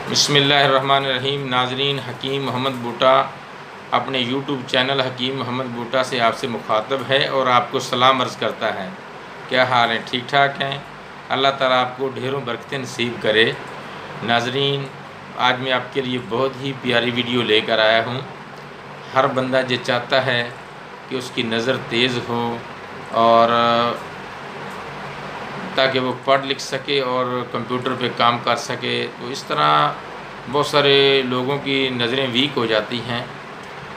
بسم اللہ الرحمن الرحیم۔ ناظرین، حکیم محمد بوٹا اپنے یوٹیوب چینل حکیم محمد بوٹا سے آپ سے مخاطب ہے اور آپ کو سلام عرض کرتا ہے۔ کیا حال ہیں؟ ٹھیک ٹھاک ہیں؟ اللہ تعالیٰ آپ کو ڈھیروں برکتیں نصیب کرے۔ ناظرین، آج میں آپ کے لیے بہت ہی پیاری ویڈیو لے کر آیا ہوں۔ ہر بندہ یہ چاہتا ہے کہ اس کی نظر تیز ہو اور تاکہ وہ پڑھ لکھ سکے اور کمپیوٹر پہ کام کر سکے۔ تو اس طرح بہت سارے لوگوں کی نظریں ویک ہو جاتی ہیں۔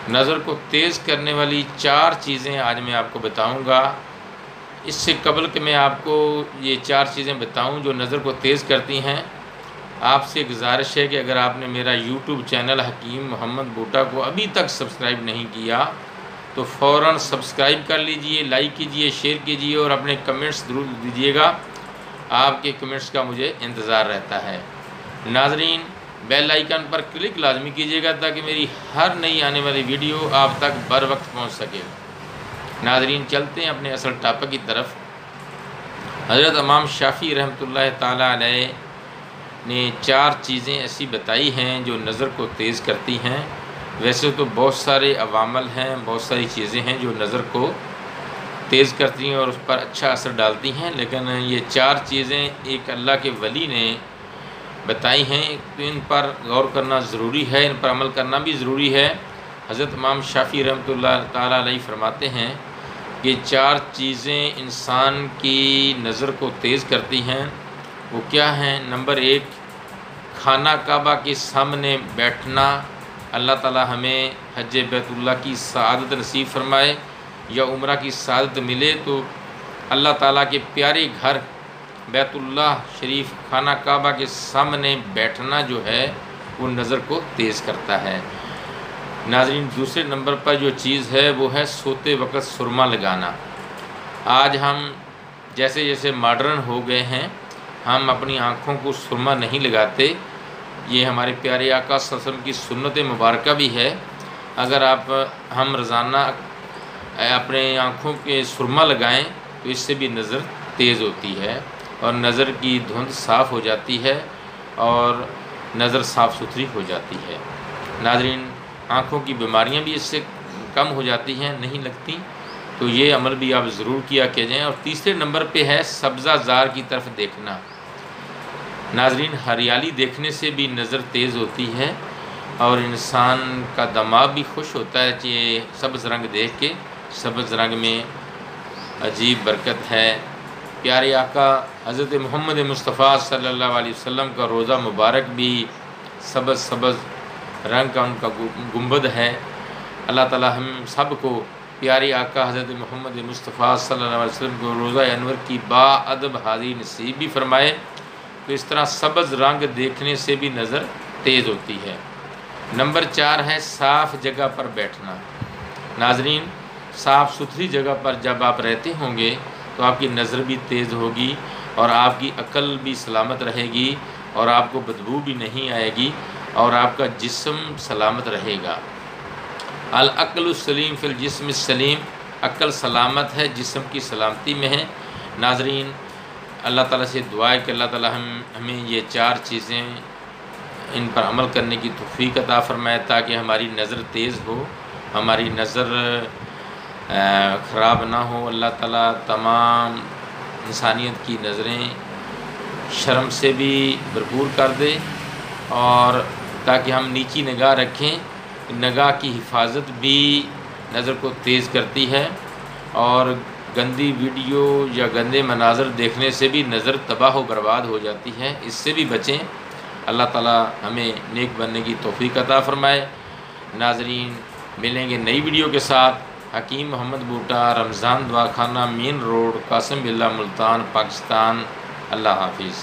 نظر کو تیز کرنے والی 4 چیزیں آج میں آپ کو بتاؤں گا۔ اس سے قبل کہ میں آپ کو یہ 4 چیزیں بتاؤں جو نظر کو تیز کرتی ہیں، آپ سے گزارش ہے کہ اگر آپ نے میرا یوٹیوب چینل حکیم محمد بوٹا کو ابھی تک سبسکرائب نہیں کیا تو فوراً سبسکرائب کر لیجئے، لائک کیجئے، شیئر کیجئے اور اپنے کمنٹس ضرور دیجئے گا۔ آپ کے کمنٹس کا مجھے انتظار رہتا ہے۔ ناظرین، بیل آئیکن پر کلک لازمی کیجئے گا تاکہ میری ہر نئی آنے والی ویڈیو آپ تک بر وقت پہنچ سکے۔ ناظرین، چلتے ہیں اپنے اصل ٹاپک کی طرف۔ حضرت امام شافعی رحمۃ اللہ تعالیٰ علیہ نے 4 چیزیں ایسی بتائی ہیں جو نظر کو تیز کرتی ہیں۔ ویسے تو بہت سارے عوامل ہیں، بہت ساری چیزیں ہیں جو نظر کو تیز کرتی ہیں اور اس پر اچھا اثر ڈالتی ہیں، لیکن یہ 4 چیزیں ایک اللہ کے ولی نے بتائی ہیں تو ان پر غور کرنا ضروری ہے، ان پر عمل کرنا بھی ضروری ہے۔ حضرت امام شافعی رحمۃ اللہ تعالیٰ علیہ فرماتے ہیں کہ 4 چیزیں انسان کی نظر کو تیز کرتی ہیں۔ وہ کیا ہیں؟ نمبر 1، خانہ کعبہ کے سامنے بیٹھنا۔ اللہ تعالیٰ ہمیں حج بیت اللہ کی سعادت نصیب فرمائے یا عمرہ کی سعادت ملے تو اللہ تعالیٰ کے پیارے گھر بیت اللہ شریف خانہ کعبہ کے سامنے بیٹھنا جو ہے وہ نظر کو تیز کرتا ہے۔ ناظرین، دوسرے نمبر پر جو چیز ہے وہ ہے سوتے وقت سرما لگانا۔ آج ہم جیسے جیسے ماڈرن ہو گئے ہیں، ہم اپنی آنکھوں کو سرما نہیں لگاتے۔ یہ ہمارے پیارے آقا صلی اللہ علیہ وسلم کی سنت مبارکہ بھی ہے۔ اگر ہم روزانہ اپنے آنکھوں کے سرما لگائیں تو اس سے بھی نظر تیز ہوتی ہے اور نظر کی دھند صاف ہو جاتی ہے اور نظر صاف ستھری ہو جاتی ہے۔ ناظرین، آنکھوں کی بیماریاں بھی اس سے کم ہو جاتی ہیں، نہیں لگتی، تو یہ عمل بھی آپ ضرور کیا جائیں۔ اور تیسرے نمبر پہ ہے سبزہ زار کی طرف دیکھنا۔ ناظرین، ہریالی دیکھنے سے بھی نظر تیز ہوتی ہے اور انسان کا دماغ بھی خوش ہوتا ہے کہ سبز رنگ دیکھ کے۔ سبز رنگ میں عجیب برکت ہے۔ پیارے آقا حضرت محمد مصطفیٰ صلی اللہ علیہ وسلم کا روضہ مبارک بھی سبز رنگ کا ان کا گنبد ہے۔ اللہ تعالیٰ ہم سب کو پیارے آقا حضرت محمد مصطفیٰ صلی اللہ علیہ وسلم کو روضہ انور کی با ادب حاضری نصیب بھی فرمائے۔ تو اس طرح سبز رنگ دیکھنے سے بھی نظر تیز ہوتی ہے۔ نمبر 4 ہے صاف جگہ پر بیٹھنا۔ ناظرین، صاف ستھری جگہ پر جب آپ رہتے ہوں گے تو آپ کی نظر بھی تیز ہوگی اور آپ کی عقل بھی سلامت رہے گی اور آپ کو بدبو بھی نہیں آئے گی اور آپ کا جسم سلامت رہے گا۔ العقل السلیم فی الجسم السلیم، عقل سلامت ہے، جسم کی سلامتی میں ہے۔ ناظرین، اللہ تعالیٰ سے دعا ہے کہ اللہ تعالیٰ ہمیں یہ 4 چیزیں ان پر عمل کرنے کی توفیق عطا فرمائے تاکہ ہماری نظر تیز ہو، ہماری نظر خراب نہ ہو۔ اللہ تعالیٰ تمام انسانیت کی نظریں شرم سے بھی بھرپور کر دے اور تاکہ ہم نیچی نگاہ رکھیں۔ نگاہ کی حفاظت بھی نظر کو تیز کرتی ہے اور گندی ویڈیو یا گندے مناظر دیکھنے سے بھی نظر تباہ و برباد ہو جاتی ہے۔ اس سے بھی بچیں۔ اللہ تعالیٰ ہمیں نیک بننے کی توفیق عطا فرمائے۔ ناظرین، ملیں گے نئی ویڈیو کے ساتھ۔ حکیم محمد بوٹا، رمضان دعا خانہ، مین روڈ، قاسم باللہ، ملتان، پاکستان۔ اللہ حافظ۔